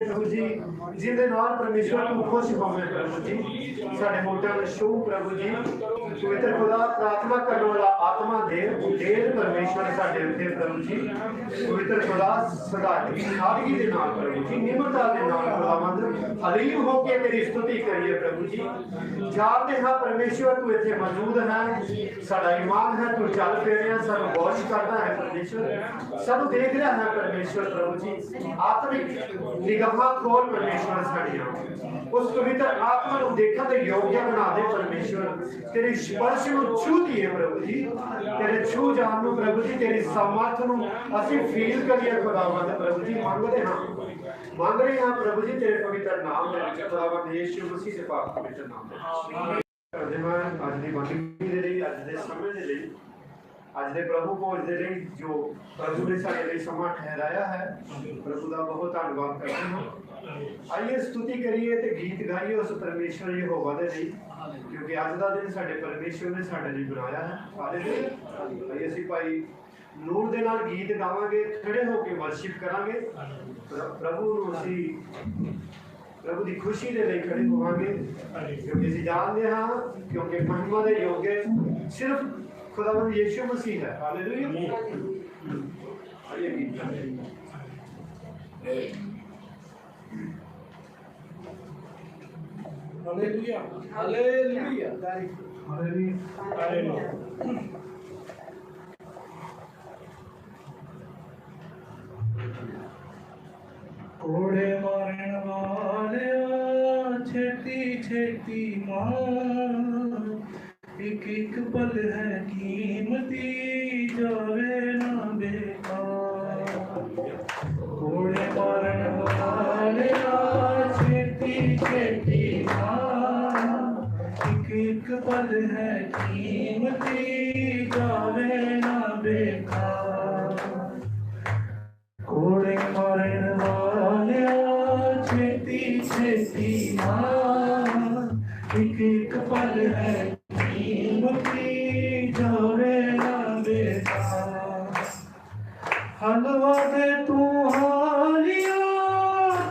प्रभु जी जिंदे नाल परमेश्वर को खुश होवे प्रभु जी साडे मोटा में शो प्रभु जी पवित्र खुदा प्रार्थना करने वाला आत्मा दे परमेश्वर साडे उत्ते प्रभु जी पवित्र खुदा सदा सादगी दे नाल प्रभु जी निम्रता दे नाल खुदावंद हलीम होके तेरी स्तुति करिए प्रभु जी जानते हैं परमेश्वर तू इत्थे मौजूद है साडा ईमान है तू चल फिर सानू गौश करता है परमेश्वर सानू देख रहा है परमेश्वर प्रभु जी आत्मिक निगमा खोल परमेश्वर साड़ियां उस पवित्र आत्मा को देखा तो योग्य बना दे परमेश्वर तेरे स्पर्श को छू दिए प्रभु जी तेरे छू जान नु प्रभु जी तेरी सामर्थ नु असि फील करिए खुदावंद प्रभु जी मांग रहे हैं प्रभु जी तेरे पवित्र नाम में खुदावंद यीशु मसीह के पाक पवित्र नाम में आज दी बाकी दे लिए आज दे समय दे लिए आज दे प्रभु भोज दे लिए जो प्रभु ने सारे लिए समा ठहराया है प्रभु का बहुत धन्यवाद करते हैं आइए स्तुति करिए ते गीत गाइए उस परमेश्वर यहोवा दे लिए क्योंकि आज का दिन साडे परमेश्वर ने साडे लिए बनाया है हालेलुया आइए ਅਸੀਂ ਭਾਈ ਨੂਰ ਦੇ ਨਾਲ ਗੀਤ ਗਾਵਾਂਗੇ ਖੜੇ ਹੋ ਕੇ ਵਰਸ਼ਿਪ ਕਰਾਂਗੇ ਪ੍ਰਭੂ ਨੂੰ ਅਸੀਂ प्रभु की खुशी के लिए खड़े होवांगे क्योंकि ਅਸੀਂ जानते हाँ क्योंकि महिमा के योग्य सिर्फ खुदावंद यीशु मसीह है हालेलुया आइए गीत हालेलुया हालेलुया हालेलुया कोड़े मारन वाले छेती छेती मार एक एक पल है कीमती जावे ना बेकार कोड़े मारन वाले छेती छेती मार एक एक पल है कीमती जावे ना बेकार कोड़े मारन छेती छेती एक एक पल है कीमती जावे ना बेकार हलवा दे तू हालिया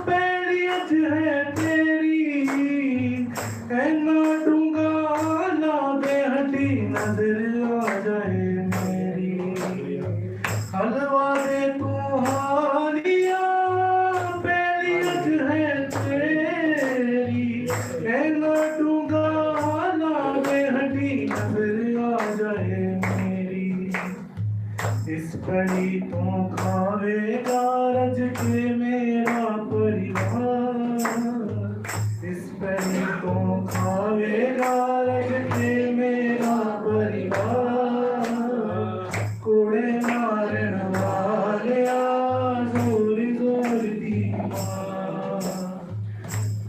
पैलियत है तेरी ऐना डूंगा ना दे हटी नजर आ जाए मेरी हलवा दे तू हालिया इस कड़ी तो खावेगा रज के मेरा परिवार इस कड़ी तो खावेगा रज के मेरा परिवार कोड़े मारन वाले जोर जोर दी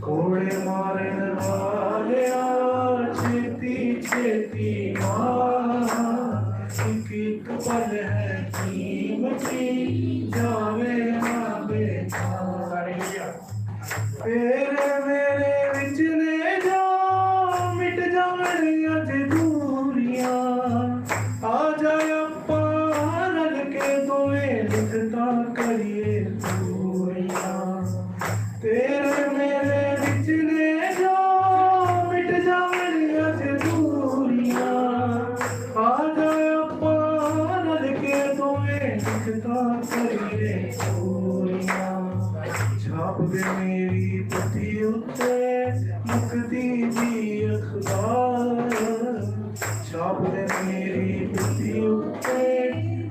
कोड़े मारन वाले छेती छेती एक पल है कीमती जावे ना बेकार तेरे मेरे विच ने जा मिट जावण अज दूरियां आ जाए अप्पा रल के दोवें लिखता करिए दूरियां तेरे मेरे विच ने जा मिट जावण अज दूरियां आ जाए छाप दे मेरी पति उत्ते मुक्ति दी अखबार छाप दे मेरी पति उत्ते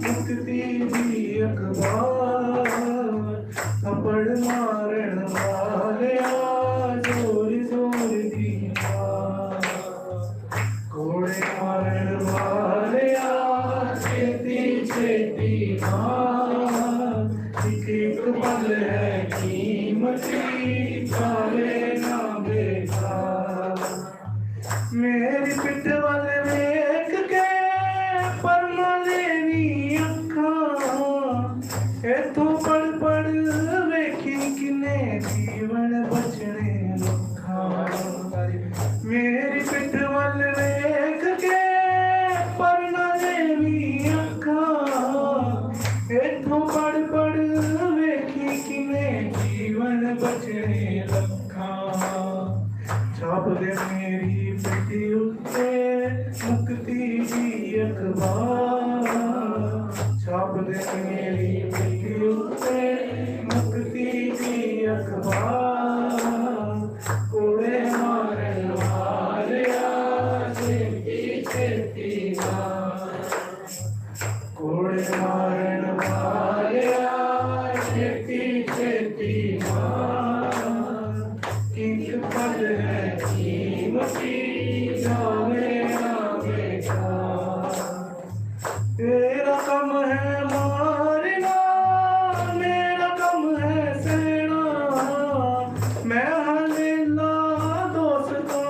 मुक्ति दी अखबार थप्पड़ मारन वाले जोर जोर दी कोड़े मारन वाले छेती छेती एक पल है कीमती जावे ना बेकार मेरी पिठ वाल वेख के पर लेनी अखा इथों पढ़ पढ़ वेखी किने जीवन बचने लखा मेरी पिठ वाल वेख के पर लेनी अखा इथों पढ़ पढ़ वेखी किने जीवन बच सोचने लखा छाप दे मेरी पिट्ठी उत्ते मुक्ति दी अखबार छाप दे मेरी पिट्ठी उत्ते मुक्ति दी अखबार कोड़े मारन वालिया छेती छेती कोड़े मारन वालिया छेती छेती एक पल है कीमती जावे ना बेटा तेरा कम है मारना मेरा कम है सेना मैं हलीला दोस्ता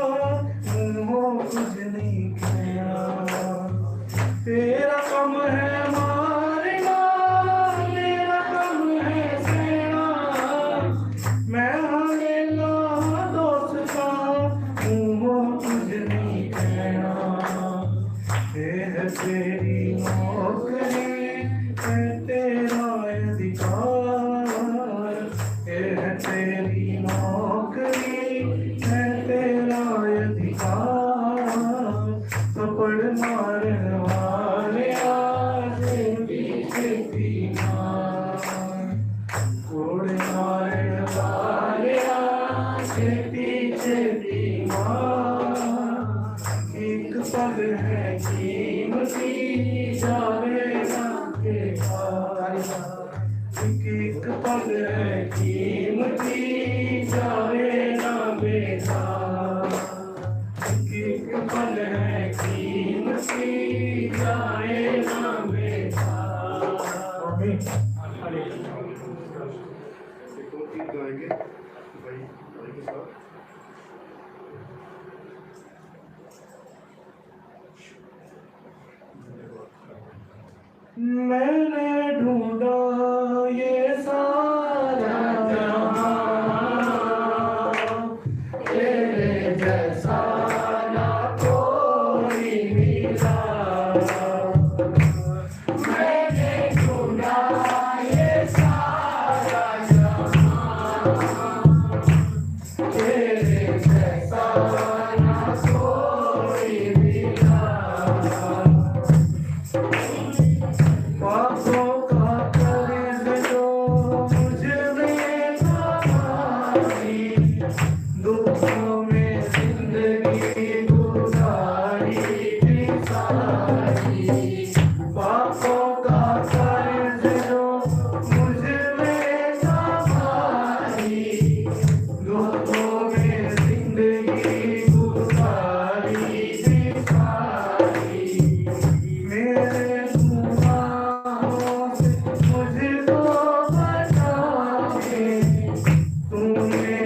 मुँहों कुछ नहीं कहना तेरा कम है मारना मेरा कम है सेना मैं हलीला दोस्ता मुँहों कुछ नहीं कहना तेरी नौकरी है तेरा अधिकार तेरी नौकरी है तेरा अधिकार थप्पड़ मारन वाले छेती मार कोड़े मारन वाले छेती छेती मार एक पल है कीमती जावे ना बेकार एक पल है कीमती जावे ना बेकार एक पल है कीमती जावे ना बेकार आमीन। एक और गीत गाएंगे भाई के साथ। मैंने ढूंढा ये सारा जहां तेरे जैसा ना कोई मिला मैंने ढूंढा ये सारा जहां तेरे जैसा ना कोई मिला बातों का कर्ज जो मुझ में था दुखों में जिंदगी गुजारी थी सारी बातों का कर्ज जो मुझ में था दुखों में जिंदगी गुजारी थी सारी मेरे मुझको बचा के तूने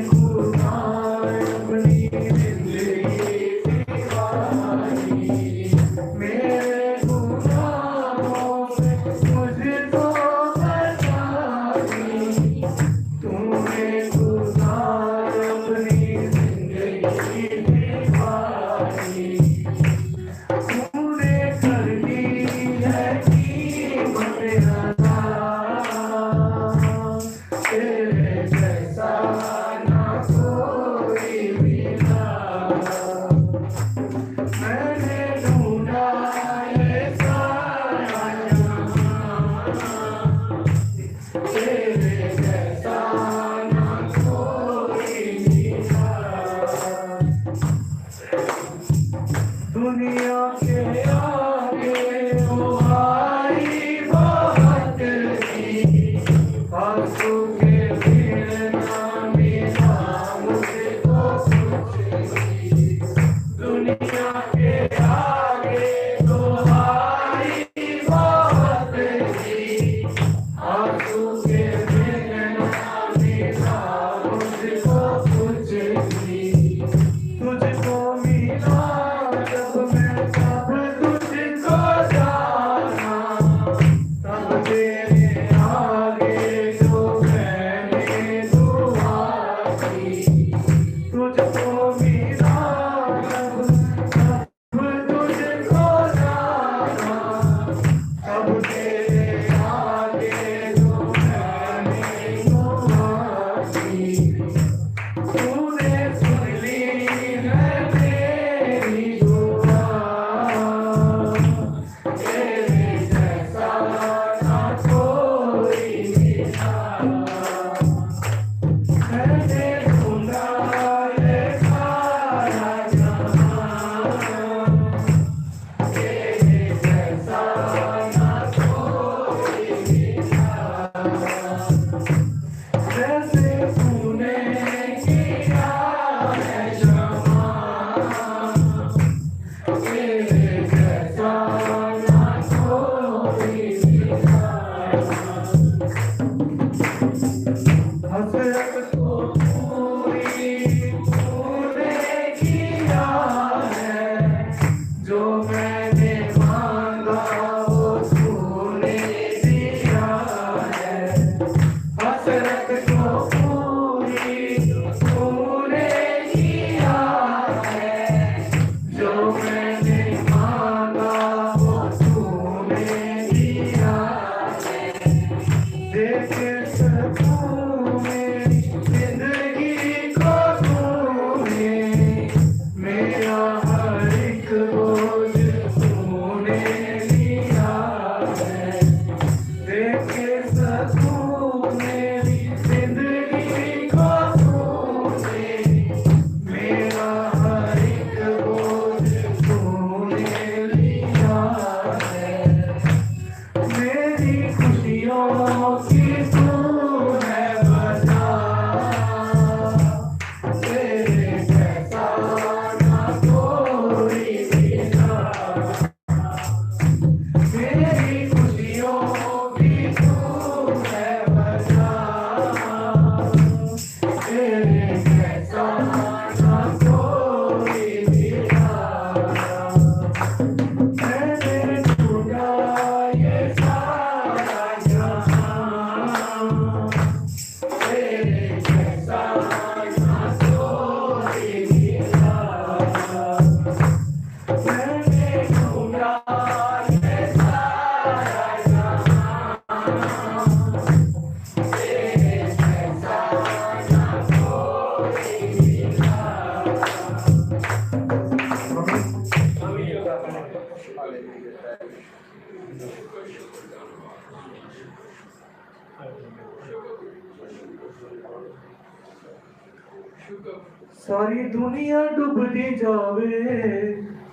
सारी दुनिया डुबदी जावे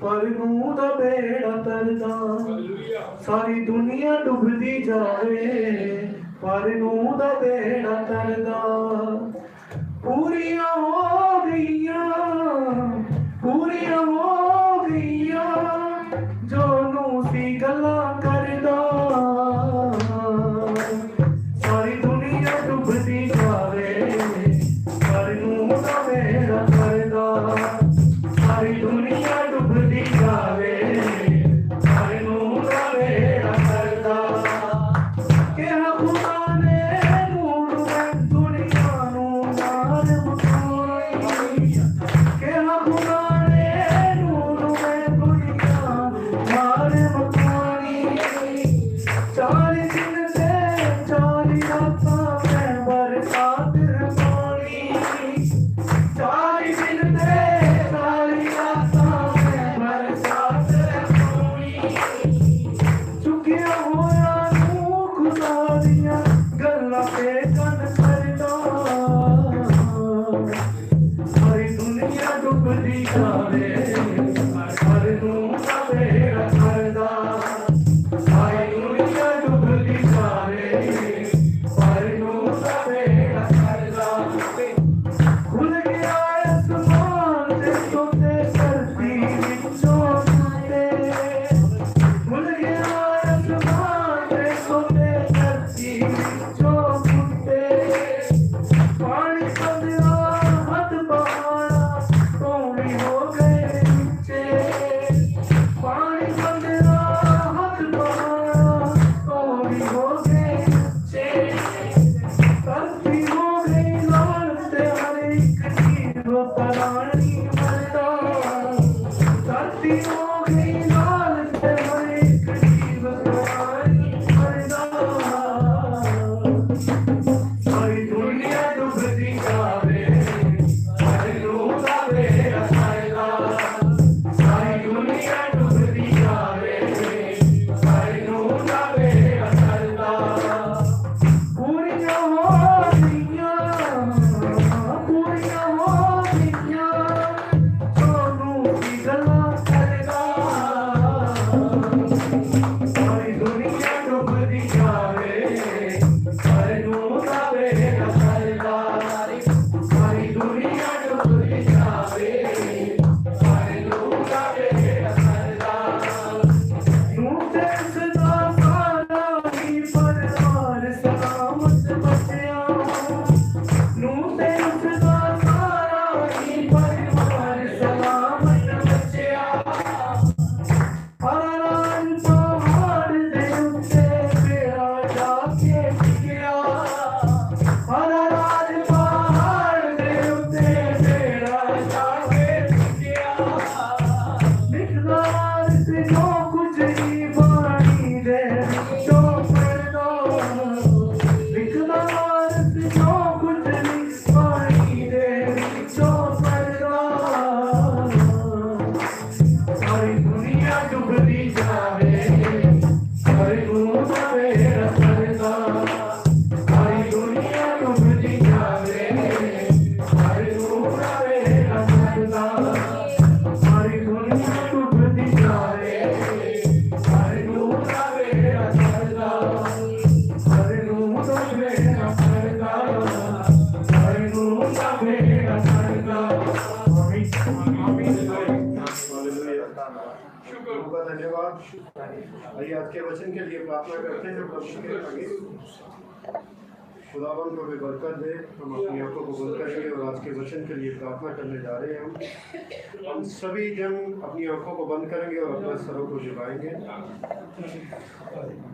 पर नूं दा बेड़ा तरदा सारी दुनिया डुबदी जावे पर नूं दा बेड़ा तरदा पूरियां हो गईयां जो नूं सी गल्लां करदा सारी दुनिया डुबदी जावे पर नूं दा बेड़ा तरदा सारी दुनिया डुबदी जावे पर नूं दा बेड़ा तरदा क्या खुदा ने नूर में दुनिया नूं मार मुकाई क्या खुदा ने नूर में दुनिया मार मुकाई 40 दिन से 40 रातां में बरसात रवानी 40 दिन से 40 रातां में बरसात रवानी चुकिया होया नूं खुदा दियां गल्लां ते कन करदा सारी दुनिया डुबदी जावे पर नूं दा बेड़ा तरदा सारी दुनिया डुबदी जावे पर नूं दा बेड़ा तरदा खुल गया आसमान ते सोते धरती विचों टूटे खुल गया आसमान ते सोते धरती विचों टूटे पानी बदला हद पहाड़ा कौड़ी हो गए नीचे पानी बदला हद पहाड़ा कौड़ी हो गए नीचे धरती हो गई लाल ते हर एक जीव प्राणी मरदा धरती हो गई लाल ते हर एक जीव प्राणी मरदा सारी दुनिया डुबदी जावे पर नूं दा बेड़ा तरदा सारी दुनिया डुबदी जावे पर नूं दा बेड़ा तरदा पूरियां हो गईयां सोनू की गल्लां करदा सारी दुनिया डुबदी जावे पर नूं दा बेड़ा तरदा सारी दुनिया डुबदी जावे पर नूं दा बेड़ा तरदा नूं ते सदा सारा ही परिवार सलामत बचिया नूं ते सदा सारा ही परिवार सलामत बचिया हरान पहाड़ दे उत्ते बेड़ा जाके टिकिया हरान पहाड़ दे उत्ते बेड़ा जाके टिकिया निकलार से जो कुछ ही पानी दे विचों पड़दा निकलार से जो कुछ ही पानी दे विचों पड़दा सारी दुनिया डुबदी जावे पर नूं दा बेड़ा तरदा सारी दुनिया डुबदी जावे पर नूं दा बेड़ा तरदा सारी दुनिया डुबदी जावे पर नूं दा बेड़ा तरदा पर नूं दा बेड़ा तरदा पर नूं दा बेड़ा तरदा प्रभु का धन्यवाद। आइए आज के वचन के लिए प्रार्थना करते हैं प्रभु के आगे खुदावन को भी बरकत दे। हम अपनी आंखों को बंद करेंगे और आज के वचन के लिए प्रार्थना करने जा रहे हैं। हम सभी जन अपनी आंखों को बंद करेंगे और अपने सरों को झुकाएंगे।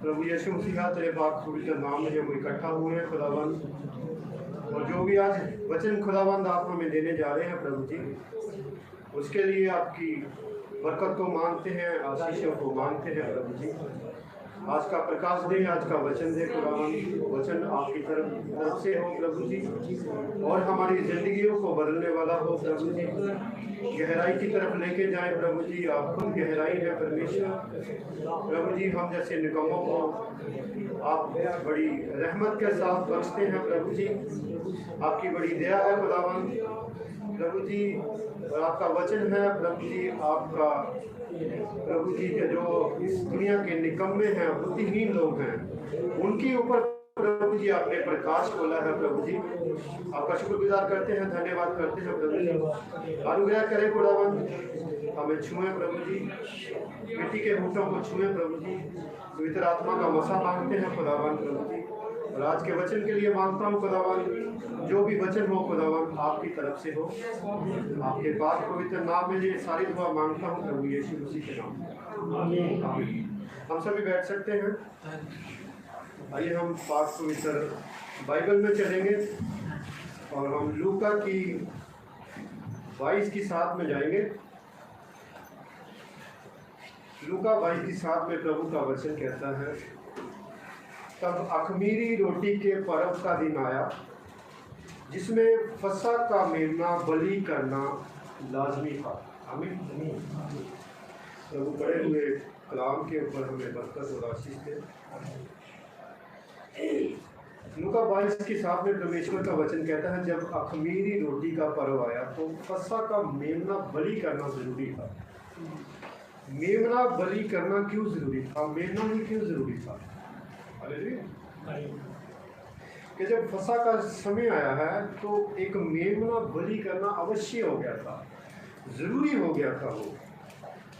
प्रभु यीशु मसीह तेरे पाक पवित्र नाम में हम इकट्ठा हुए हैं खुदावन, और जो भी आज वचन खुदावंद आप हमें देने जा रहे हैं प्रभु जी, उसके लिए आपकी बरकत को मांगते हैं, आशीषों को मांगते हैं प्रभु जी। आज का प्रकाश दे, आज का वचन दे खुदावन, वचन आपकी तरफ से हो प्रभु जी, और हमारी जिंदगियों को बदलने वाला हो प्रभु जी, गहराई की तरफ लेके जाए प्रभु जी। आप खुद गहराई है परमेश्वर प्रभु जी, हम जैसे निकम्मों को आप बड़ी रहमत के साथ बख्शते हैं प्रभु जी। आपकी बड़ी दया है खुदावन प्रभु जी, और आपका वचन है प्रभु जी, आपका प्रभु जी के जो इस दुनिया के निकम्मे हैं, बुद्धिहीन लोग हैं, उनके ऊपर प्रभु जी आपने प्रकाश खोला है प्रभु जी। आपका शुक्रगुजार करते हैं, धन्यवाद करते हैं प्रभु जी। अनुग्रह करें खुदावन, हमें छुएं प्रभु जी, मिट्टी के होठों को छुएं प्रभु जी। पवित्र आत्मा का मसा मांगते हैं खुदावन प्रभु जी, और आज के वचन के लिए मांगता हूँ खुदावन, जो भी वचन हो खुदावन आपकी तरफ से हो। आपके पास पवित्र नाम में ये सारी दुआ मांगता हूँ प्रभु यीशु मसीह के नाम में, आमीन। हम सभी बैठ सकते हैं। आइए हम पाक पवित्र बाइबल में चलेंगे और हम लूका की 22 की 7 में जाएंगे। लूका 22 की 7 में प्रभु का वचन कहता है, तब अख़मीरी रोटी के पर्व का दिन आया जिसमें फसह का मेमना बलि करना लाजमी था। आमीन। प्रभु पढ़े हुए कलाम के ऊपर हमें बरकत और आशीष दे। लूका 22 की 7 में परमेश्वर का वचन कहता है, जब अख़मीरी रोटी का पर्व आया तो फसह का मेमना बलि करना जरूरी था। मेमना बलि करना क्यों जरूरी था? मेमना ही क्यों जरूरी था? कि जब फसह का समय आया है तो एक मेमना बलि करना अवश्य हो गया था, जरूरी हो गया था।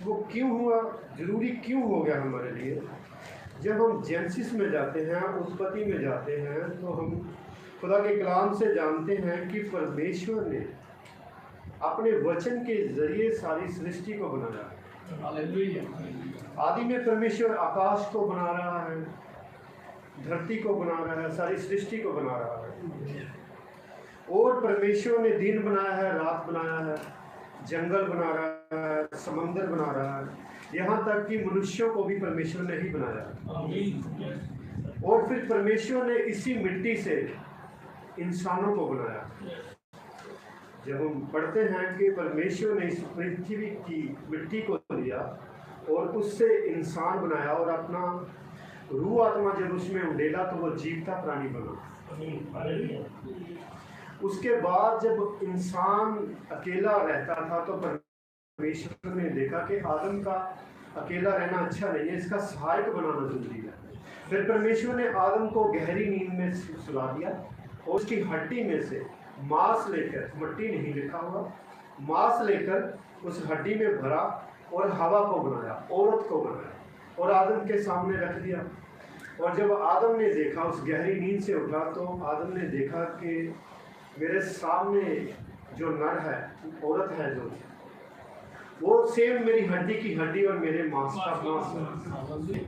वो क्यों हुआ, जरूरी क्यों हो गया हमारे लिए? जब हम जेनेसिस में जाते हैं, उत्पत्ति में जाते हैं, तो हम खुदा के कलाम से जानते हैं कि परमेश्वर ने अपने वचन के जरिए सारी सृष्टि को बनाया है। आदि में परमेश्वर आकाश को बना रहा है, धरती को बना रहा है, सारी सृष्टि को बना रहा है। और परमेश्वर ने दिन बनाया है, रात बनाया है, जंगल बना रहा है, समंदर बना रहा है, यहाँ तक कि मनुष्यों को भी परमेश्वर ने ही बनाया। और फिर परमेश्वर ने इसी मिट्टी से इंसानों को बनाया। जब हम पढ़ते हैं कि परमेश्वर ने इस पृथ्वी की मिट्टी को लिया और उससे इंसान बनाया और अपना रूह आत्मा जब उसमें उंडेला तो वो जीवता प्राणी बना। उसके बाद जब इंसान अकेला रहता था तो परमेश्वर ने देखा कि आदम का अकेला रहना अच्छा नहीं है, इसका सहायक बनाना जरूरी है। फिर परमेश्वर ने आदम को गहरी नींद में सुला दिया और उसकी हड्डी में से मांस लेकर, मट्टी नहीं लिखा हुआ, मांस लेकर उस हड्डी में भरा और हवा को बनाया, औरत को बनाया और आदम के सामने रख दिया। और जब आदम ने देखा, उस गहरी नींद से उठा, तो आदम ने देखा कि मेरे सामने जो नर है, औरत है, जो वो सेम मेरी हड्डी की हड्डी और मेरे मांस का मांस है।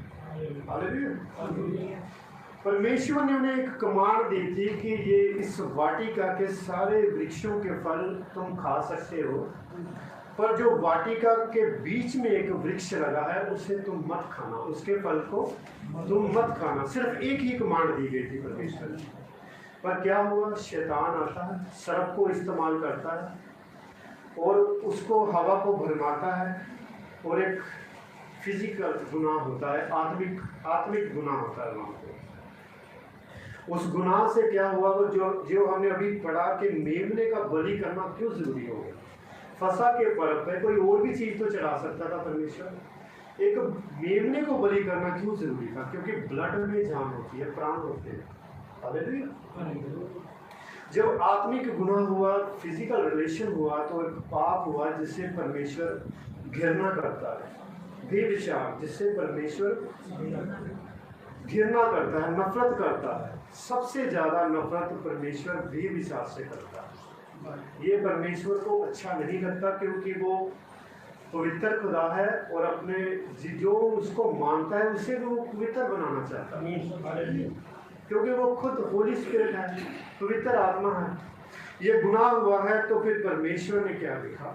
परमेश्वर ने उन्हें एक कमांड दी थी कि ये इस वाटिका के सारे वृक्षों के फल तुम खा सकते हो, पर जो वाटिका के बीच में एक वृक्ष लगा है उसे तुम मत खाना, उसके फल को तुम मत खाना। सिर्फ एक ही कमांड दी गई थी परमेश्वर ने। पर क्या हुआ? शैतान आता है, सर्प को इस्तेमाल करता है और उसको हवा को भरमाता है और एक फिजिकल गुनाह होता है, आत्मिक गुनाह होता है वहाँ पे। उस गुनाह से क्या हुआ? वो जो हमने अभी पढ़ा कि मेमने का बलि करना क्यों जरूरी हो गया। फसह के पर्व पे कोई और भी चीज तो चढ़ा सकता था परमेश्वर, एक मेमने को बलि करना क्यों जरूरी था? क्योंकि ब्लड में जान होती है, प्राण होते हैं। जब आत्मिक गुनाह हुआ, फिजिकल रिलेशन हुआ, तो एक पाप हुआ जिससे परमेश्वर घृणा करता है, बेविचार, जिससे परमेश्वर घृणा करता है, नफरत करता है। सबसे ज्यादा नफरत परमेश्वर बेविचार से करता है। ये परमेश्वर को अच्छा नहीं लगता, क्योंकि वो पवित्र खुदा है और अपने जो उसको मानता है उसे वो पवित्र बनाना चाहता है, क्योंकि वो खुद होली स्पिरिट है, पवित्र आत्मा है। ये गुनाह हुआ है तो फिर परमेश्वर ने क्या लिखा?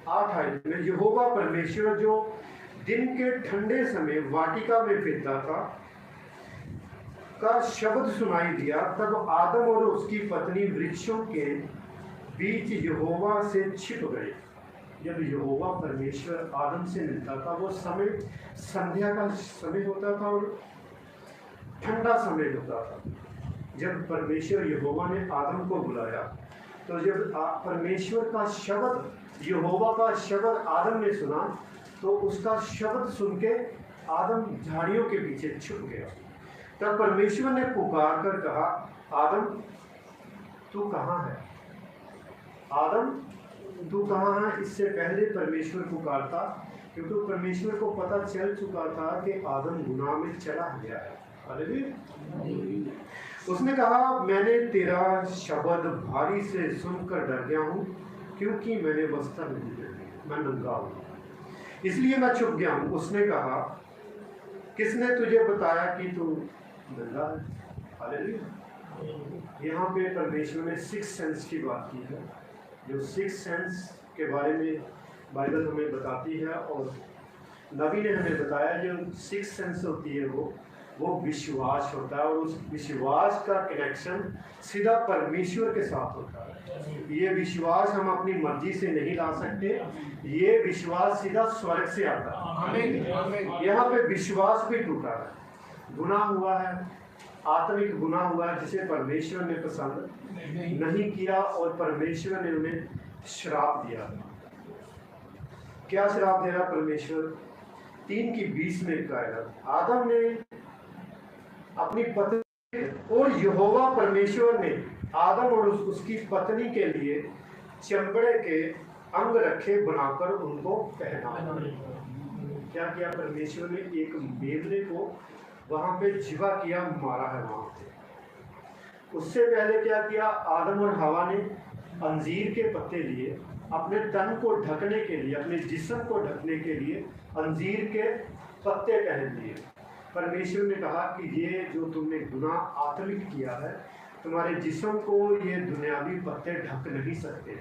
8 आयत में, यहोवा परमेश्वर जो दिन के ठंडे समय वाटिका में फिरता था का शब्द सुनाई दिया, तब आदम और उसकी पत्नी वृक्षों के बीच यहोवा से छिप गए। जब यहोवा परमेश्वर आदम से मिलता था, वो समय संध्या का समय होता था और ठंडा समय होता था। जब परमेश्वर यहोवा ने आदम को बुलाया, तो जब परमेश्वर का शब्द, यहोवा का शब्द आदम ने सुना, तो उसका शब्द सुन के आदम झाड़ियों के पीछे छुप गया। तब परमेश्वर ने पुकार कर कहा, आदम तू कहाँ है? आदम तू कहाँ है? इससे पहले परमेश्वर पुकारता, क्योंकि परमेश्वर को पता चल चुका था कि आदम गुनाह में चला गया है। हालेलुया। उसने कहा, मैंने तेरा शब्द भारी से सुनकर डर गया हूँ, क्योंकि मैंने वस्त्र नहीं पहनी, मैं नंगा हूँ, इसलिए मैं छुप गया हूँ। उसने कहा, किसने तुझे बताया कि तू नंगा है? हालेलुया। यहाँ पे परमेश्वर ने सिक्स सेंस की बात की है। जो सिक्स सेंस के बारे में बाइबल हमें बताती है, और नबी ने हमें बताया, जो सिक्स सेंस होती है वो विश्वास होता है, और उस विश्वास का कनेक्शन सीधा परमेश्वर के साथ होता है। ये विश्वास हम अपनी मर्जी से नहीं ला सकते, ये विश्वास सीधा स्वर्ग से आता है। यहाँ पे विश्वास भी टूटा है, गुनाह हुआ है, आत्मिक गुनाह हुआ है, जिसे परमेश्वर ने पसंद नहीं किया, और परमेश्वर ने उन्हें श्राप दिया। क्या श्राप दे रहा परमेश्वर? 3:20 में कहा, आदम ने अपनी पत्नी, और यहोवा परमेश्वर ने आदम और उसकी पत्नी के लिए चमड़े के अंग रखे बनाकर उनको पहना। क्या किया परमेश्वर ने? एक मेमने को वहां पे जिवा किया, मारा है वहां पे। उससे पहले क्या किया? आदम और हवा ने अंजीर के पत्ते लिए, अपने तन को ढकने के लिए, अपने जिस्म को ढकने के लिए अंजीर के पत्ते पहन लिए। परमेश्वर ने कहा कि ये जो तुमने गुनाह आत्मिक किया है, तुम्हारे जिस्म को ये दुनियावी पत्ते ढक नहीं सकते।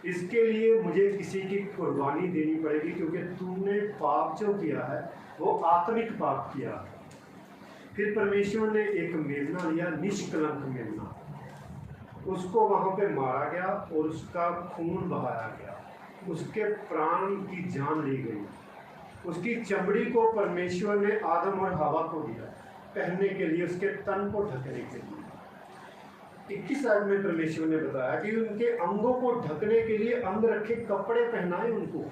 इसके लिए मुझे किसी की कुर्बानी देनी पड़ेगी, क्योंकि तुमने पाप जो किया है वो आत्मिक पाप किया। फिर परमेश्वर ने एक मेमना लिया, निष्कलंक मेमना, उसको वहां पे मारा गया और उसका खून बहाया गया, उसके प्राण की जान ली गई। उसकी चमड़ी को परमेश्वर ने आदम और हवा को दिया पहनने के लिए, उसके तन को ढकने के लिए। 21 आयत में परमेश्वर ने बताया कि उनके अंगों को ढकने के लिए अंग रखे कपड़े पहनाए उनको।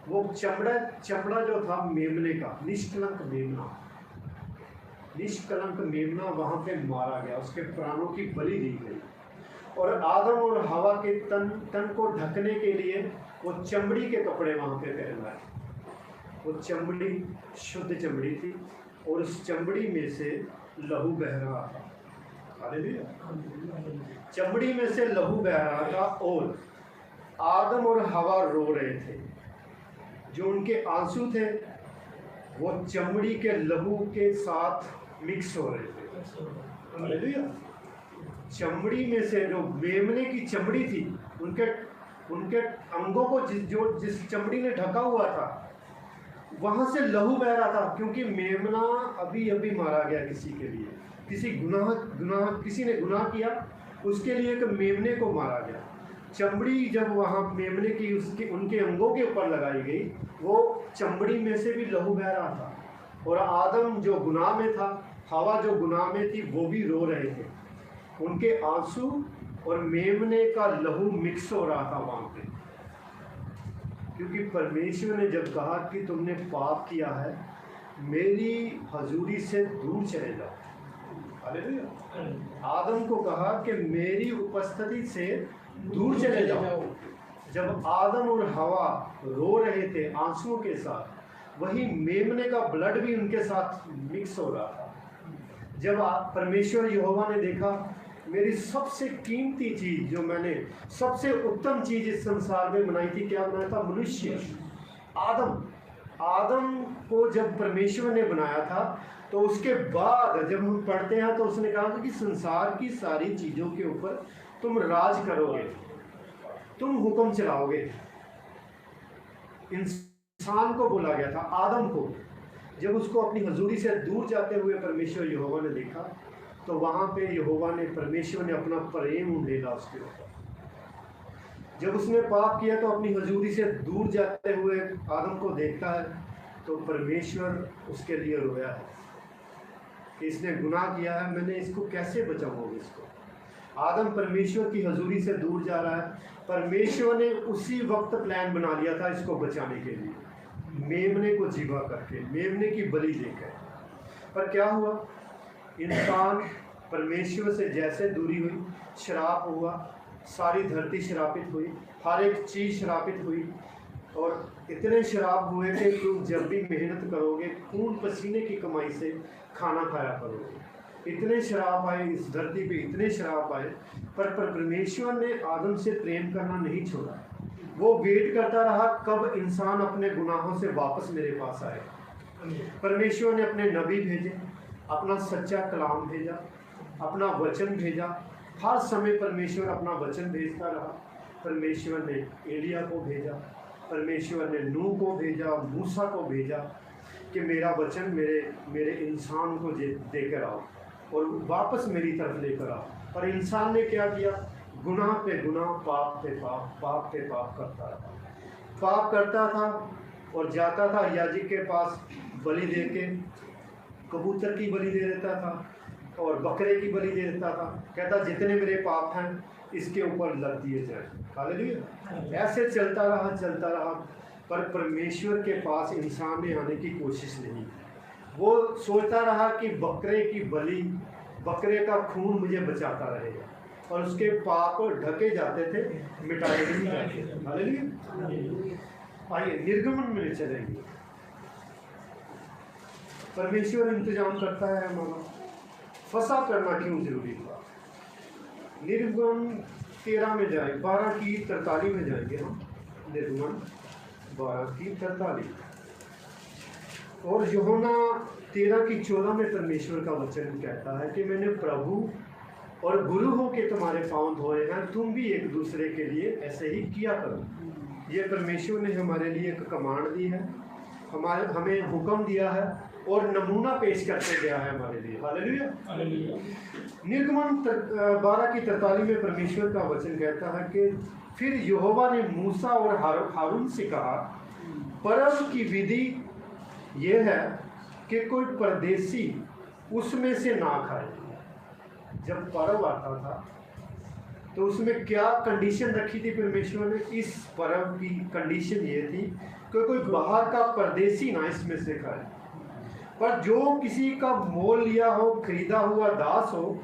वो चमड़ा जो था मेमने का, निष्कलंक मेमना, निष्कलंक मेमना वहां पे मारा गया, उसके प्राणों की बलि दी गई। और आदम और हवा के तन को ढकने के लिए वो चमड़ी के कपड़े वहां पे पहनाए। वो चमड़ी शुद्ध चमड़ी थी, और उस चमड़ी में से लहू बह रहा था। हालेलुया। चमड़ी में से लहू बह रहा था, और आदम और हवा रो रहे थे। जो उनके आंसू थे वो चमड़ी के लहू के साथ मिक्स हो रहे थे। हालेलुया। चमड़ी में से, जो मेमने की चमड़ी थी, उनके अंगों को जिस चमड़ी ने ढका हुआ था, वहां से लहू बह रहा था, क्योंकि मेमना अभी अभी मारा गया किसी के लिए। किसी ने गुनाह किया, उसके लिए एक मेमने को मारा गया। चमड़ी जब वहां मेमने की उनके अंगों के ऊपर लगाई गई, वो चमड़ी में से भी लहू बह रहा था। और आदम जो गुनाह में था, हवा जो गुनाह में थी, वो भी रो रहे थे। उनके आंसू और मेमने का लहू मिक्स हो रहा था वहां पे, क्योंकि परमेश्वर ने जब कहा कि तुमने पाप किया है, मेरी हजूरी से दूर चले जाओ। हालेलुया। आदम को कहा कि मेरी उपस्थिति से दूर चले जाओ। जब आदम और हवा रो रहे थे आंसुओं के साथ, वही मेमने का ब्लड भी उनके साथ मिक्स हो रहा था। जब परमेश्वर यहोवा ने देखा, मेरी सबसे कीमती चीज, जो मैंने सबसे उत्तम चीज इस संसार में बनाई थी, क्या बनाया था? मनुष्य, आदम को जब परमेश्वर ने बनाया था, तो उसके बाद जब हम पढ़ते हैं तो उसने कहा कि संसार की सारी चीजों के ऊपर तुम राज करोगे, तुम हुक्म चलाओगे। इंसान को बोला गया था, आदम को, जब उसको अपनी हजूरी से दूर जाते हुए परमेश्वर यहोवा ने देखा, तो वहाँ पे परमेश्वर ने अपना प्रेम उंडेला उसके ऊपर। जब उसने पाप किया तो अपनी हजूरी से दूर जाते हुए आदम को देखता है, तो परमेश्वर उसके लिए रोया है कि इसने गुनाह किया है, मैंने इसको कैसे बचाऊंगा। इसको आदम परमेश्वर की हजूरी से दूर जा रहा है, परमेश्वर ने उसी वक्त प्लान बना लिया था इसको बचाने के लिए, मेमने को जीवा करके, मेमने की बलि देकर। पर क्या हुआ, इंसान परमेश्वर से जैसे दूरी हुई, श्राप हुआ, सारी धरती श्रापित हुई, हर एक चीज़ श्रापित हुई। और इतने श्राप हुए कि तुम जब भी मेहनत करोगे, खून पसीने की कमाई से खाना खाया करोगे। इतने श्राप आए इस धरती पे, इतने श्राप आए, पर परमेश्वर ने आदम से प्रेम करना नहीं छोड़ा। वो वेट करता रहा कब इंसान अपने गुनाहों से वापस मेरे पास आए। परमेश्वर ने अपने नबी भेजे, अपना सच्चा कलाम भेजा, अपना वचन भेजा। हर समय परमेश्वर अपना वचन भेजता रहा। परमेश्वर ने एलिया को भेजा, परमेश्वर ने नूह को भेजा, मूसा को भेजा कि मेरा वचन मेरे इंसान को देकर आओ और वापस मेरी तरफ लेकर आओ। पर इंसान ने क्या किया, गुनाह पे गुनाह, पाप पे पाप, पाप पे पाप करता रहा। पाप करता था और जाता था याजक के पास बलि दे के, कबूतर की बलि दे देता था और बकरे की बलि दे देता था। कहता जितने मेरे पाप हैं इसके ऊपर लग दिए जाए। हालेलुया। ऐसे चलता रहा, पर परमेश्वर के पास इंसान ने आने की कोशिश नहीं। वो सोचता रहा कि बकरे की बलि, बकरे का खून मुझे बचाता रहेगा, और उसके पाप ढके जाते थे, मिटाए नहीं जाते थे। हालेलुया। आइए निर्गमन में चलेंगे। परमेश्वर इंतजाम करता है हमारा। फसा करना क्यों जरूरी था। निर्गमन 13 में जाए, 12 की 43 में जाएंगे हम। निर्गमन 12 की 43 और यूहन्ना 13 की 14 में परमेश्वर का वचन कहता है कि मैंने प्रभु और गुरु हो के तुम्हारे पांव धोए हैं, तुम भी एक दूसरे के लिए ऐसे ही किया करो। ये परमेश्वर ने हमारे लिए एक कमांड दी है, हमें हुक्म दिया है और नमूना पेश करते गया है हमारे लिए। हालेलुया। निर्गमन 12 की 43 में परमेश्वर का वचन कहता है कि फिर यहोवा ने मूसा और हारून से कहा, पर्व की विधि यह है कि कोई परदेसी उसमें से ना खाए। जब पर्व आता था तो उसमें क्या कंडीशन रखी थी परमेश्वर ने। इस पर्व की कंडीशन ये थी कि कोई बाहर का परदेसी ना इसमें से खाए, पर जो किसी का मोल लिया हो, खरीदा हुआ दास हो,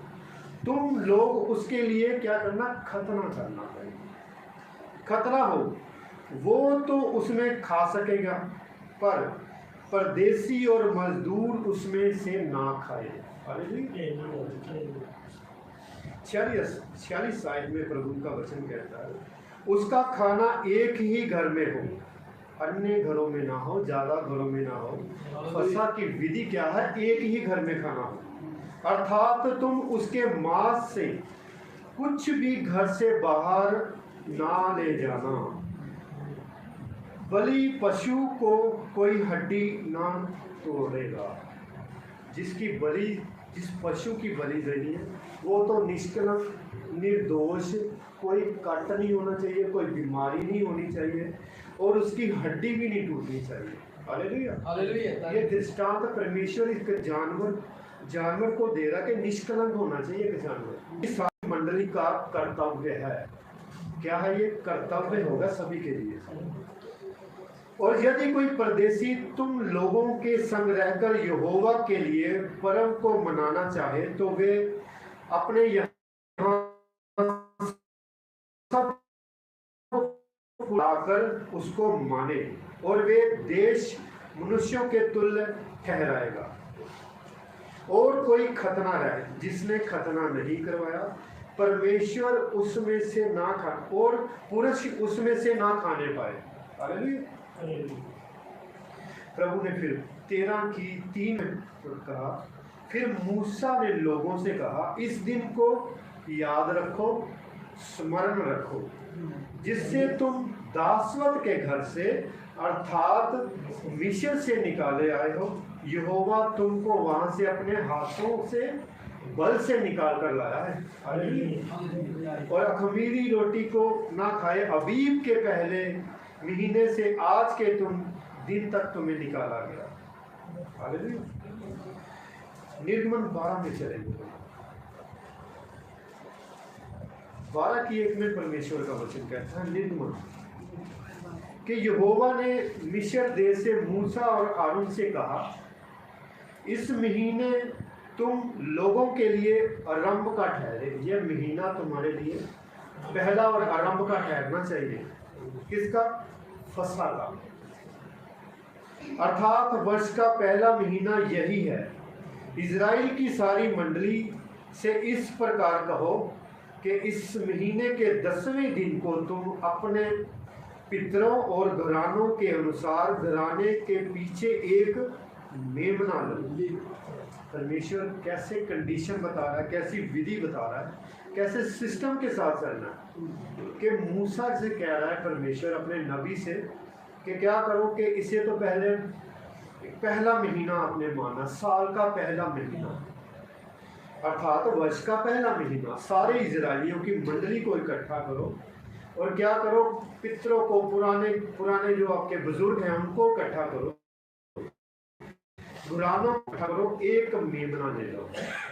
तुम लोग उसके लिए क्या करना, खतना करना चाहिए। खतना हो वो तो उसमें खा सकेगा, पर परदेसी और मजदूर उसमें से ना खाए। 46 आयत में प्रभु का वचन कहता है, उसका खाना एक ही घर में हो, अन्य घरों में ना हो, ज्यादा घरों में ना हो। फसह की विधि क्या है, एक ही घर में खाना हो, अर्थात तुम उसके मांस से कुछ भी घर से बाहर ना ले जाना। बलि पशु को कोई हड्डी ना तोड़ेगा। जिस पशु की बलि देनी है वो तो निष्कलंक, निर्दोष, कोई कट नहीं होना चाहिए, कोई बीमारी नहीं होनी चाहिए और उसकी हड्डी भी नहीं टूटनी चाहिए। हालेलुया। ये दृष्टांत परमेश्वर एक जानवर को दे रहा कि निष्कलंक होना चाहिए एक जानवर। इस सारी मंडली का कर्तव्य है। क्या है ये? कर्तव्य होगा सभी के लिए। और यदि कोई परदेसी तुम लोगों के संग रहकर यहोवा के लिए पर्व को मनाना चाहे तो वे अपने यहाँ बुलाकर उसको माने और वे देश मनुष्यों के तुल्य ठहराएगा। और कोई खतना रहे जिसने खतना नहीं करवाया, परमेश्वर उसमें से ना खा और पुरुष उसमें से ना खाने पाए। प्रभु ने फिर 13 की 3 में कहा, फिर मूसा ने लोगों से कहा, इस दिन को याद रखो, स्मरण रखो, जिससे तुम दासवत के घर से अर्थात मिस्र से निकाले आए हो। यहोवा तुमको वहां से अपने हाथों से बल से निकाल कर लाया है। हालेलुया। और अख़मीरी रोटी को ना खाए, अबीब के पहले महीने से आज के दिन तक तुम्हें निकाला गया। हालेलुया। निर्गमन 12 में चलेंगे। 12 की 1 में परमेश्वर का वचन कहता है निर्गमन कि यहोवा ने मिस्र देश से मूसा और आरोन से कहा, इस महीने तुम लोगों के लिए आरंभ का ठहरे। यह महीना तुम्हारे लिए पहला और आरंभ का ठहरना चाहिए। किसका? फसह का, अर्थात वर्ष का पहला महीना यही है। इज़राइल की सारी मंडली से इस प्रकार कहो कि इस महीने के 10वें दिन को तुम अपने पितरों और घरानों के अनुसार घराने के पीछे एक मेमना लो। परमेश्वर कैसे कंडीशन बता रहा है, कैसी विधि बता रहा है, कैसे सिस्टम के साथ चलना है कि मूसा से कह रहा है परमेश्वर अपने नबी से कि क्या करो कि इसे तो पहला महीना आपने माना, साल का पहला महीना, अर्थात वर्ष का पहला महीना। सारे इजरायलियों की मंडली को इकट्ठा करो और क्या करो, पितरों को, पुराने जो आपके बुजुर्ग हैं उनको इकट्ठा करो, घरानों को इकट्ठा करो, एक मेमना ले लो,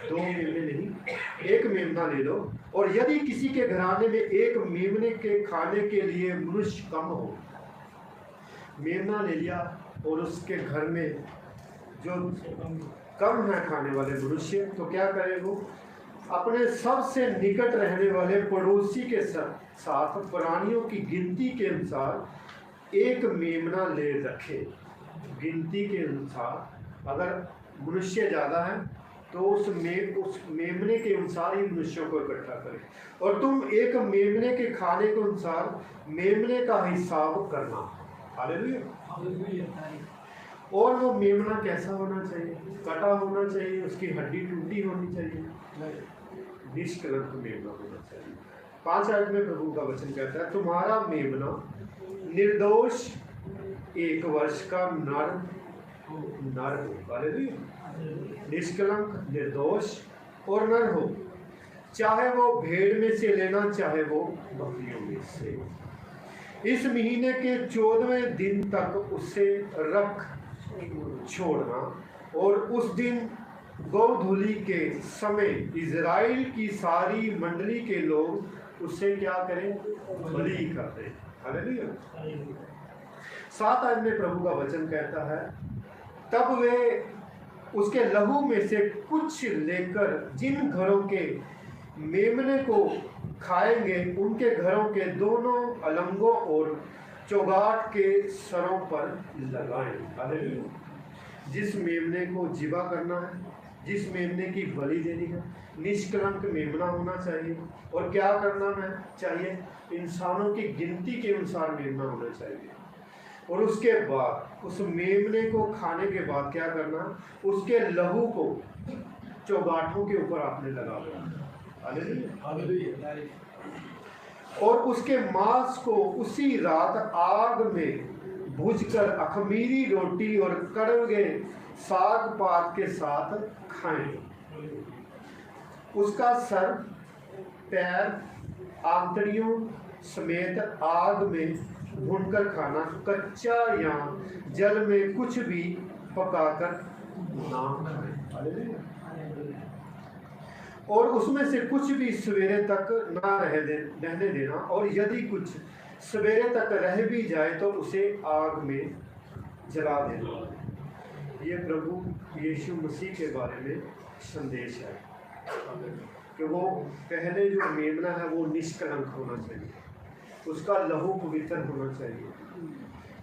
2 मेमने नहीं, एक मेमना ले लो। और यदि किसी के घराने में एक मेमने के खाने के लिए मनुष्य कम हो, मेमना ले लिया और उसके घर में जो कम है खाने वाले मनुष्य, तो क्या करे वो? अपने सबसे निकट रहने वाले पड़ोसी के साथ प्राणियों की गिनती के अनुसार एक मेमना ले रखे। गिनती के अनुसार अगर मनुष्य ज़्यादा है तो उस मेमने के अनुसार ही मनुष्यों को इकट्ठा करें। और तुम एक मेमने के खाने के अनुसार मेमने का हिसाब करना। हालेलुया। और वो मेमना कैसा होना चाहिए? कटा होना चाहिए, उसकी हड्डी टूटी होनी चाहिए, निष्कलंक मेमना होना चाहिए। 5 आयत में प्रभु का वचन कहता है, तुम्हारा मेमना निर्दोष 1 वर्ष का नर हो। हालेलुया। निष्कलंक, निर्दोष और नर हो, चाहे वो भेड़ में से लेना, चाहे वो बकरियों में से। इस महीने के 14वें दिन तक उसे रख छोड़ना, और उस दिन गोधूली के समय इज़राइल की सारी मंडली के लोग उससे क्या करें? बलि करते। हालेलुया। 7 आयत में प्रभु का वचन कहता है, तब वे उसके लहू में से कुछ लेकर जिन घरों के मेमने को खाएंगे उनके घरों के दोनों अलंगों और चौगाट के सरों पर लगाएं। हालेलुया। जिस मेमने को जिबा करना है, जिस मेमने की बलि देनी है, निष्कलंक मेमना होना चाहिए। और क्या करना है चाहिए? इंसानों की गिनती के अनुसार मेमना होना चाहिए। और उसके बाद उस मेमने को खाने के बाद क्या करना? उसके लहू को चौगाठों के ऊपर आपने लगा देना। हालेलुया। और उसके मांस को उसी रात आग में भूजकर अख़मीरी रोटी और कड़वे साग पात के साथ खाएं। उसका सर, पैर, आंतड़ियों समेत आग में भूनकर खाना, कच्चा या जल में कुछ भी पकाकर ना खाएं। और उसमें से कुछ भी सवेरे तक ना रहने देना, और यदि कुछ सवेरे तक रह भी जाए तो उसे आग में जला देना। ये प्रभु यीशु मसीह के बारे में संदेश है कि वो पहले जो मेमना है वो निष्कलंक होना चाहिए, उसका लहू पवित्र होना चाहिए।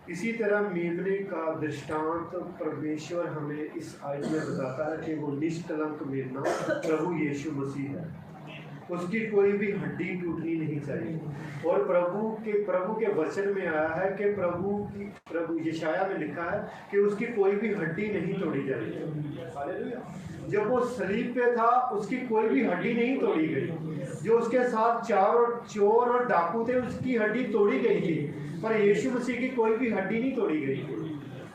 इसी तरह मेमने का दृष्टांत परमेश्वर हमें इस आयत में बताता है कि वो निष्कलंक मेमना प्रभु यीशु मसीह है। उसकी कोई भी हड्डी टूटनी नहीं चाहिए। और प्रभु के वचन में आया है कि प्रभु यशाया में लिखा है कि उसकी कोई भी हड्डी नहीं तोड़ी जाएगी। हालेलुया। जब वो सलीब पे था उसकी कोई भी हड्डी नहीं तोड़ी गई। जो उसके साथ चोर और डाकू थे उसकी हड्डी तोड़ी गई थी, पर यीशु मसीह की कोई भी हड्डी नहीं तोड़ी गई थी।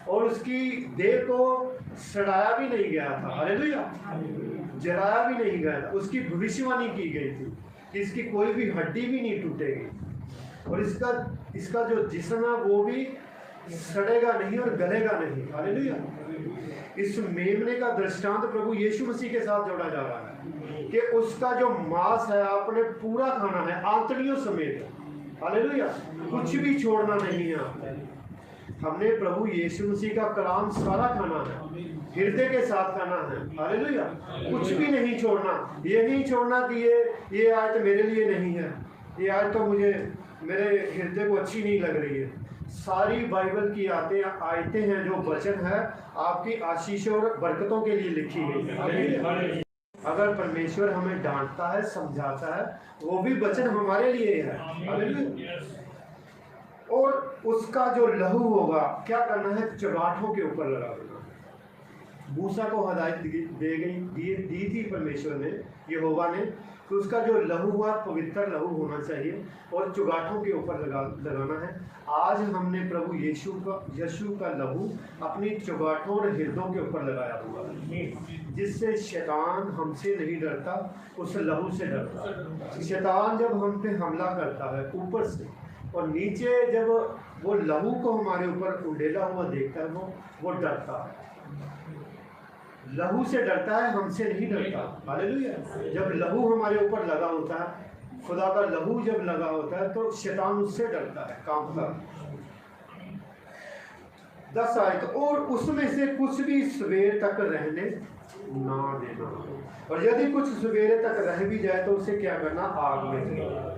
और उसकी देह को सड़ाया भी नहीं गया था। हालेलुया। जलाया भी नहीं गया था। उसकी भविष्यवाणी की गई थी कि इसकी कोई भी हड्डी भी नहीं टूटेगी और इसका जो जिस्म है वो भी सड़ेगा नहीं और गलेगा नहीं। हालेलुया। इस मेमने का दृष्टांत प्रभु यीशु मसीह के साथ जोड़ा जा रहा है कि उसका जो मांस है आपने पूरा खाना है, आंतड़ियों समेत। हालेलुया। कुछ भी छोड़ना नहीं है आपने। हमने प्रभु यीशु मसीह का कलाम सारा खाना है, हृदय के साथ खाना है। हालेलुया। कुछ भी नहीं छोड़ना। ये नहीं छोड़ना कि ये आयत मेरे लिए नहीं है, ये आयत तो मुझे मेरे हृदय को अच्छी नहीं लग रही है। सारी बाइबल की आयतें हैं जो वचन है आपकी आशीष और बरकतों के लिए लिखी गई है। अगर परमेश्वर हमें डांटता है, समझाता है, वो भी वचन हमारे लिए है। हालेलुया। और उसका जो लहू होगा क्या करना है, चगाठों के ऊपर लगा देना। मूसा को हिदायत दी थी परमेश्वर ने, यहोवा ने, कि उसका जो लहू हुआ पवित्र लहू होना चाहिए और चुगाठों के ऊपर लगाना है। आज हमने प्रभु यीशु का लहू अपनी चुगाठों और हृदयों के ऊपर लगाया हुआ है, जिससे शैतान हमसे नहीं डरता, उस लहू से डरता। शैतान जब हम पे हमला करता है ऊपर से और नीचे, जब वो लहू को हमारे ऊपर उंडेला हुआ देखता है वो डरता है। लहू से डरता है, हमसे नहीं डरता। हालेलुया। जब लहू हमारे ऊपर लगा होता है, खुदा का लहू जब लगा होता है तो शैतान उससे डरता है, कांपता है। 10 आयत, और उसमें से कुछ भी सवेर तक रहने ना देना, और यदि कुछ सवेरे तक रह भी जाए तो उसे क्या करना, आग में जलाना।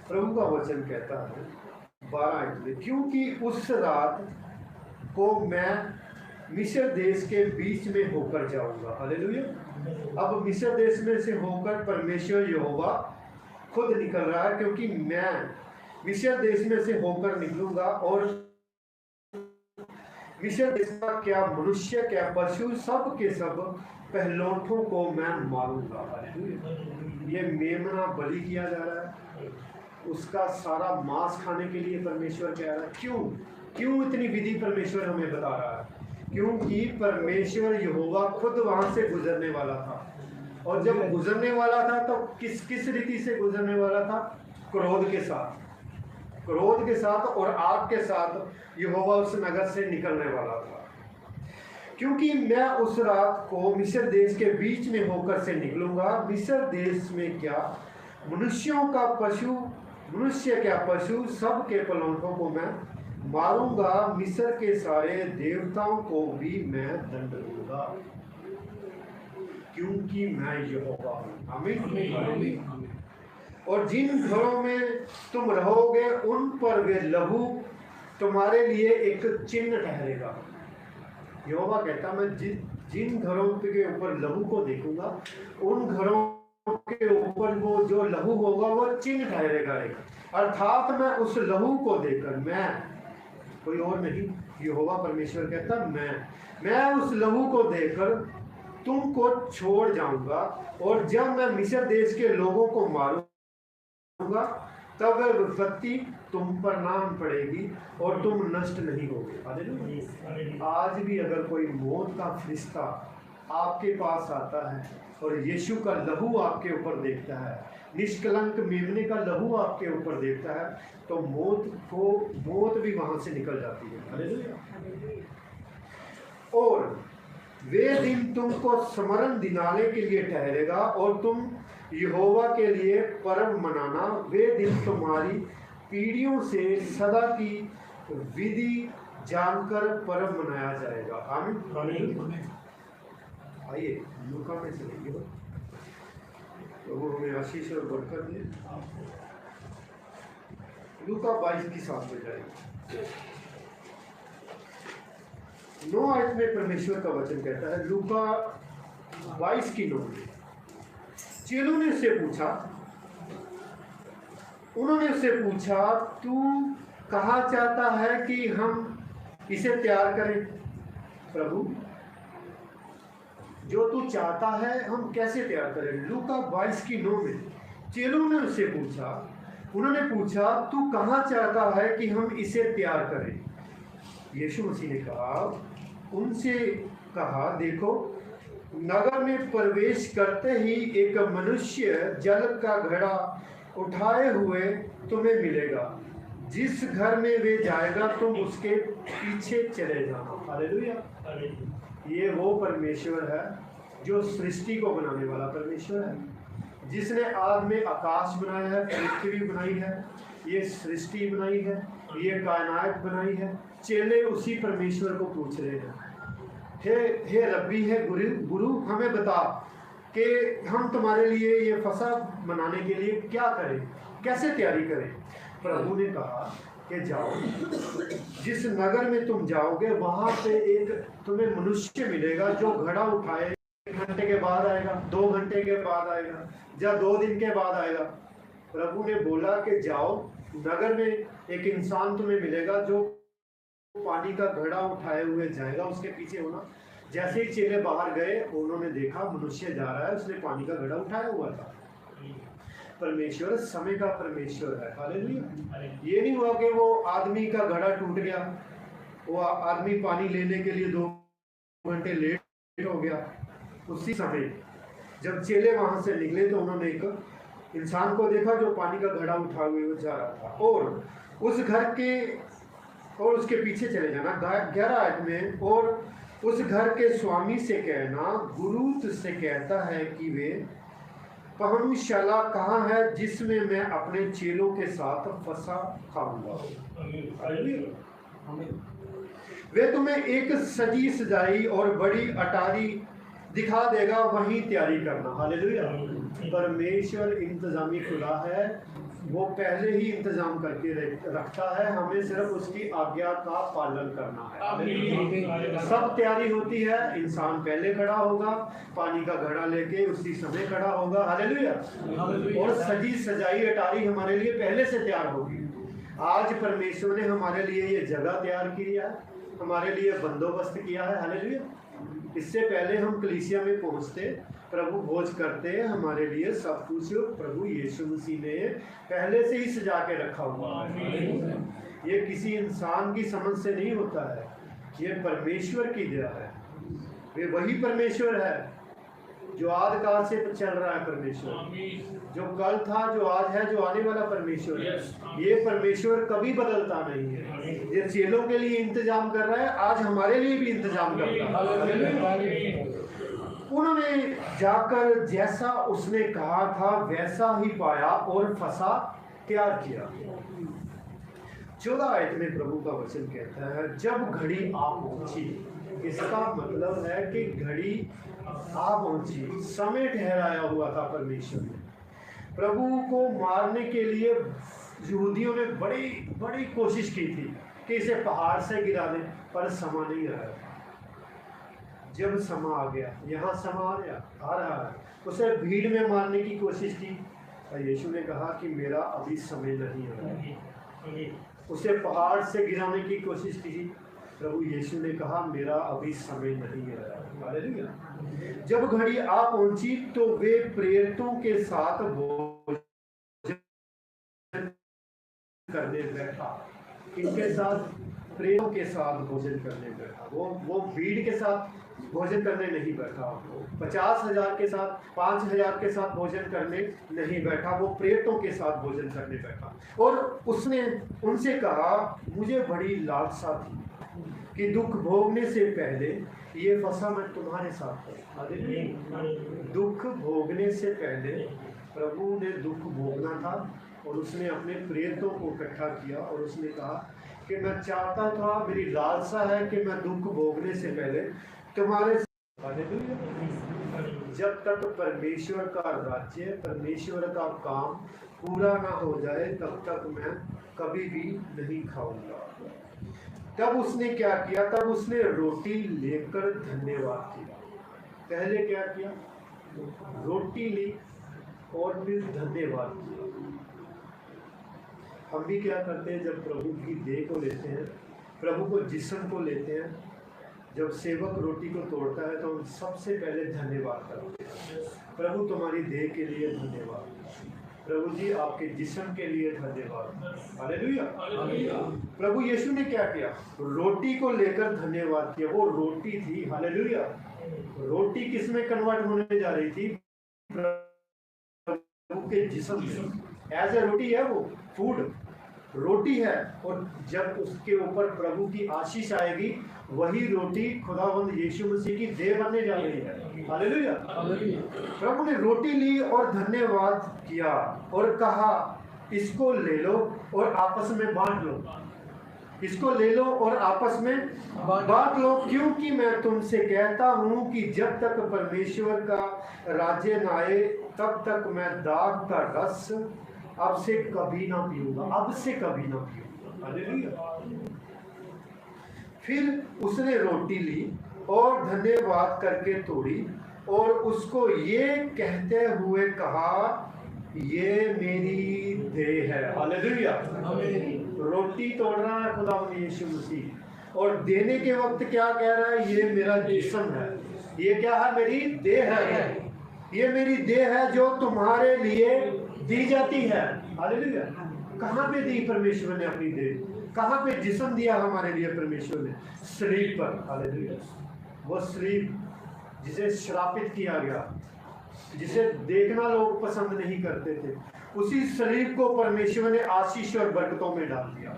प्रभु का वचन कहता है 12 आयत में, क्योंकि उस रात को मैं मिस्र देश के बीच में होकर जाऊंगा। हालेलुया। अब मिस्र देश में से होकर परमेश्वर यहोवा खुद निकल रहा है, क्योंकि मैं मिस्र देश में से होकर निकलूंगा और मिस्र देश का क्या मनुष्य क्या पशु सब के सब पहलौठों को मैं मारूंगा। हालेलुया। ये मेमना बलि किया जा रहा है, उसका सारा मांस खाने के लिए परमेश्वर कह रहा है। क्यों इतनी विधि परमेश्वर हमें बता रहा है? क्योंकि परमेश्वर यहोवा खुद वहां से गुजरने वाला था, और जब गुजरने वाला था तो किस रीति से गुजरने वाला था, क्रोध के साथ और आग के साथ यहोवा उस नगर से निकलने वाला था। क्योंकि मैं उस रात को मिस्र देश के बीच में होकर से निकलूंगा। मिस्र देश में क्या मनुष्य क्या पशु सब के पलौठों को मैं मारूंगा, मिस्र के सारे देवताओं को भी मैं दंड दूंगा, क्योंकि मैं यहोवा हूं। आमीन। और जिन घरों में तुम रहोगे उन पर वे लहू तुम्हारे लिए एक चिन्ह ठहरेगा। यहोवा कहता, मैं जिन घरों के ऊपर लहू को देखूंगा, उन घरों के ऊपर वो जो लहू होगा वो चिन्ह ठहरेगा एक। अर्थात मैं उस लहू को देखकर, मैं कोई और नहीं, यहोवा परमेश्वर कहता, मैं उस लहू को देखकर तुमको छोड़ जाऊंगा, और जब मैं मिस्र देश के लोगों को मारूंगा तब वह विपत्ति तुम पर नाम पड़ेगी और तुम नष्ट नहीं होगे। हालेलुया। आज भी अगर कोई मौत का फरिश्ता आपके पास आता है और यीशु का लहू आपके ऊपर देखता है, निष्कलंक मेमने का लहू आपके ऊपर देखता है, तो मौत भी वहां से निकल जाती है। हालेलुया। और वे दिन तुमको स्मरण दिलाने के लिए ठहरेगा और तुम यहोवा के लिए पर्व मनाना। वे दिन तुम्हारी पीढ़ियों से सदा की विधि जानकर पर्व मनाया जाएगा। आमीन। आइए लूका में चलेंगे, तो वो हमें आशीष और बरकत दे। लूका 22 की साथ में जाएंगे। 9 आयत में परमेश्वर का वचन कहता है, लूका 22 की 9 में, चेलों ने उससे पूछा, उन्होंने उससे पूछा, तू कहाँ चाहता है कि हम इसे तैयार करें? प्रभु, जो तू चाहता है हम कैसे तैयार करें? लूका 22:9 में चेलों ने उससे पूछा, उन्होंने पूछा, तू कहाँ चाहता है कि हम इसे तैयार करें? यीशु मसीह ने कहा, उनसे कहा, देखो, नगर में प्रवेश करते ही एक मनुष्य जल का घड़ा उठाए हुए तुम्हें मिलेगा। जिस घर में वे जाएगा तुम उसके पीछे चले जाना। हालेलुया। ये वो परमेश्वर है जो सृष्टि को बनाने वाला परमेश्वर है, जिसने आग में आकाश बनाया है, पृथ्वी बनाई है, ये सृष्टि बनाई है, ये कायनात बनाई है। चेले उसी परमेश्वर को पूछ रहे हैं, हे रब्बी, है गुरु, हमें बता कि हम तुम्हारे लिए ये फसह मनाने के लिए क्या करें, कैसे तैयारी करें? प्रभु ने कहा कि जाओ, जिस नगर में तुम जाओगे वहां पे एक तुम्हें मनुष्य मिलेगा जो घड़ा उठाए, 1 घंटे के बाद आएगा, 2 घंटे के बाद आएगा, या 2 दिन के बाद आएगा। प्रभु ने बोला कि जाओ, नगर में एक इंसान तुम्हें मिलेगा जो पानी का घड़ा उठाए हुए जाएगा, उसके पीछे होना। जैसे ही चेले बाहर गए, उन्होंने देखा मनुष्य जा रहा है, उसने पानी का घड़ा उठाया हुआ था। परमेश्वर समय का परमेश्वर है। हालेलुया। ये नहीं हुआ कि वो आदमी का घड़ा टूट गया, वो आदमी पानी लेने के लिए 2 घंटे लेट हो गया। उसी समय जब चेले वहां से निकले तो उन्होंने एक इंसान को देखा जो पानी का घड़ा उठाए हुए जा रहा था, और उस घर के और उसके पीछे चले जाना। 11 आयत में, और उस घर के स्वामी से कहना, गुरु तुझसे कहता है कि वे पहनुशाला कहाँ है जिसमें मैं अपने चेलों के साथ फसह खाऊंगा। वे तुम्हें एक सजी सजाई और बड़ी अटारी दिखा देगा, वहीं तैयारी करना। हालेलुया। परमेश्वर इंतजामी खुदा है, वो पहले ही इंतजाम करके रखता है, हमें सिर्फ उसकी आज्ञा का पालन करना है। सब तैयारी होती है, इंसान पहले खड़ा होगा, पानी का घड़ा लेके उसी समय खड़ा होगा। हालेलुया। और सजी सजाई अटारी हमारे लिए पहले से तैयार होगी। आज परमेश्वर ने हमारे लिए ये जगह तैयार की है, हमारे लिए बंदोबस्त किया है। हालेलुया। इससे पहले हम कलीसिया में पहुंचते, प्रभु भोज करते, हमारे लिए सब कुछ प्रभु यीशु मसीह ने पहले से ही सजा के रखा हुआ है। ये किसी इंसान की समझ से नहीं होता है, ये परमेश्वर की दया है। वे वही परमेश्वर है जो आदिकाल से चल रहा है, परमेश्वर जो कल था, जो आज है, जो आने वाला परमेश्वर है। ये परमेश्वर कभी बदलता नहीं है। ये चेलों के लिए इंतजाम कर रहा है, आज हमारे लिए भी इंतजाम कर रहा है। उन्होंने जाकर जैसा उसने कहा था वैसा ही पाया और फसह तैयार किया। 14 आयत में प्रभु का वचन कहता है, जब घड़ी आ पहुंची, इसका मतलब है कि घड़ी आ पहुंची, समय ठहराया हुआ था परमेश्वर ने। प्रभु को मारने के लिए यहूदियों ने बड़ी बड़ी कोशिश की थी कि इसे पहाड़ से गिरा दें, पर समा नहीं आ रहा। जब समा आ गया, यहाँ समा आ रहा है, उसे भीड़ में मारने की कोशिश की, और यीशु ने कहा कि मेरा अभी समय नहीं है। उसे पहाड़ से गिराने की कोशिश की, प्रभु यीशु ने कहा मेरा अभी समय नहीं है। हालेलुया। जब घड़ी आ पहुंची तो वे प्रेरितों के साथ भोजन करने बैठा। किनके साथ? प्रेरितों के साथ भोजन करने बैठा। वो भीड़ के साथ भोजन करने नहीं बैठा, 50,000 के साथ, 5,000 के साथ भोजन करने नहीं बैठा, वो प्रेरितों के साथ भोजन करने बैठा। और उसने उनसे कहा, मुझे बड़ी लालसा थी कि दुख भोगने से पहले ये फसह मैं तुम्हारे साथ करूं। दुख भोगने से पहले प्रभु ने दुख भोगना था, और उसने अपने प्रेरितों को इकट्ठा किया और उसने कहा कि मैं चाहता था, मेरी लालसा है कि मैं दुख भोगने से पहले तुम्हारे साथ। जब तक परमेश्वर का राज्य, परमेश्वर का काम पूरा ना हो जाए, तब तक मैं कभी भी नहीं खाऊंगा। तब उसने क्या किया? तब उसने रोटी लेकर धन्यवाद किया। पहले क्या किया? रोटी ली, और फिर धन्यवाद किया। हम भी क्या करते हैं जब प्रभु की देह को लेते हैं, प्रभु को जिस्म को लेते हैं, जब सेवक रोटी को तोड़ता है तो हम सबसे पहले धन्यवाद करते हैं। प्रभु तुम्हारी देह के लिए धन्यवाद, प्रभु जी आपके जिस्म के लिए धन्यवाद। हालेलुया। प्रभु यीशु ने क्या किया? रोटी को लेकर धन्यवाद किया। वो रोटी थी, हालेलुया। रोटी किस में कन्वर्ट होने जा रही थी? प्रभु के जिस्म में। एज ए रोटी है, वो फूड रोटी है, और जब उसके ऊपर प्रभु की आशीष आएगी, वही रोटी खुदावंद यीशु मसीह की देह बनने जा रही है। हालेलुया। प्रभु ने रोटी ली और धन्यवाद किया और कहा, इसको ले लो और आपस में बांट लो। इसको ले लो और आपस में बांट लो, क्योंकि मैं तुमसे कहता हूं कि जब तक परमेश्वर का राज्य न आए तब तक मैं दाख का रस अब से कभी ना पीऊंगा। अब से कभी ना पीऊंगा। हालेलुया। फिर उसने रोटी ली और धन्यवाद करके तोड़ी और उसको ये कहते हुए कहा, ये मेरी देह है। हालेलुया। रोटी तोड़ रहा है खुदावंद यीशु मसीह, और देने के वक्त क्या कह रहा है? ये मेरा जिस्म है। ये क्या है? मेरी देह है। ये मेरी देह है जो तुम्हारे लिए दी जाती है। हालेलुया। कहाँ पे दी परमेश्वर ने अपनी देह? कहाँ पे जिस्म दिया हमारे लिए परमेश्वर ने? सलीब पर। हालेलुया। वो सलीब जिसे श्रापित किया गया, जिसे देखना लोग पसंद नहीं करते थे, उसी सलीब को परमेश्वर ने आशीष और बरकतों में डाल दिया,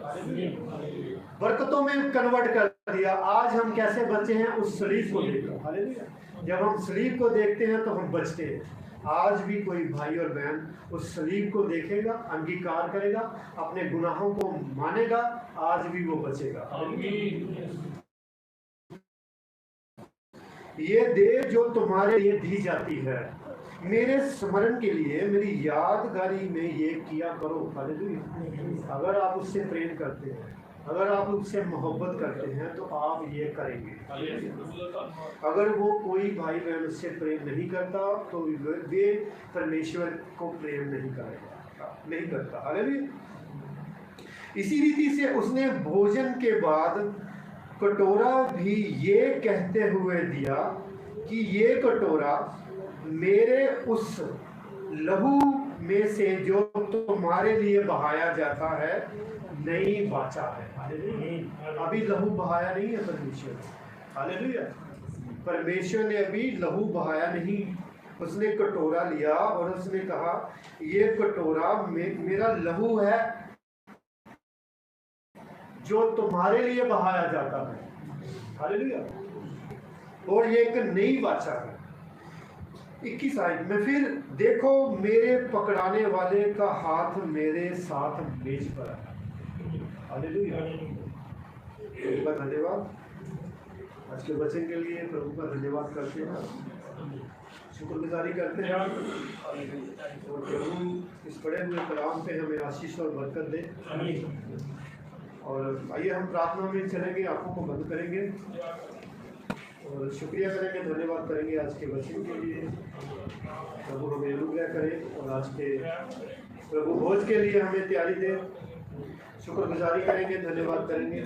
बरकतों में कन्वर्ट कर दिया। आज हम कैसे बचे हैं? उस सलीब को देखकर। हालेलुया। जब हम सलीब को देखते हैं तो हम बचते हैं। आज भी कोई भाई और बहन उस सलीब को देखेगा, अंगीकार करेगा, अपने गुनाहों को मानेगा, आज भी वो बचेगा। ये देह जो तुम्हारे लिए दी जाती है, मेरे स्मरण के लिए, मेरी यादगारी में ये किया करो। हालेलुया। अगर आप उससे प्रेम करते हैं, अगर आप उससे मोहब्बत करते हैं, तो आप ये करेंगे। अगर वो कोई भाई बहन उससे प्रेम नहीं करता, तो वे परमेश्वर को प्रेम नहीं करेगा, नहीं करता। हालेलुया। इसी रीति से उसने भोजन के बाद कटोरा भी ये कहते हुए दिया कि ये कटोरा मेरे उस लहू में से जो तुम्हारे लिए बहाया जाता है नई वाचा है। अभी लहू बहाया नहीं है परमेश्वर। हालेलुया। परमेश्वर ने अभी लहू बहाया नहीं। उसने कटोरा लिया और उसने कहा, ये कटोरा मेरा लहू है जो तुम्हारे लिए बहाया जाता है। हालेलुया। और ये एक नई वाचा है। 21 आयत में, फिर देखो मेरे पकड़ाने वाले का हाथ मेरे साथ मेज पर है। हालेलुया। प्रभु का धन्यवाद। आज के वचन के लिए प्रभु का धन्यवाद करते हैं, शुक्रगुजारी करते हैं, और प्रभु इस पढ़े हुए कलाम पे हमें आशीष और बरकत दे। और आइए हम प्रार्थना में चलेंगे, आंखों को बंद करेंगे और शुक्रिया करेंगे, धन्यवाद करेंगे आज के वचन के लिए। प्रभु हमें अनुग्रह करे और आज के प्रभु भोज के लिए हमें तैयारी दे। शुक्रगुजारी करेंगे, धन्यवाद करेंगे।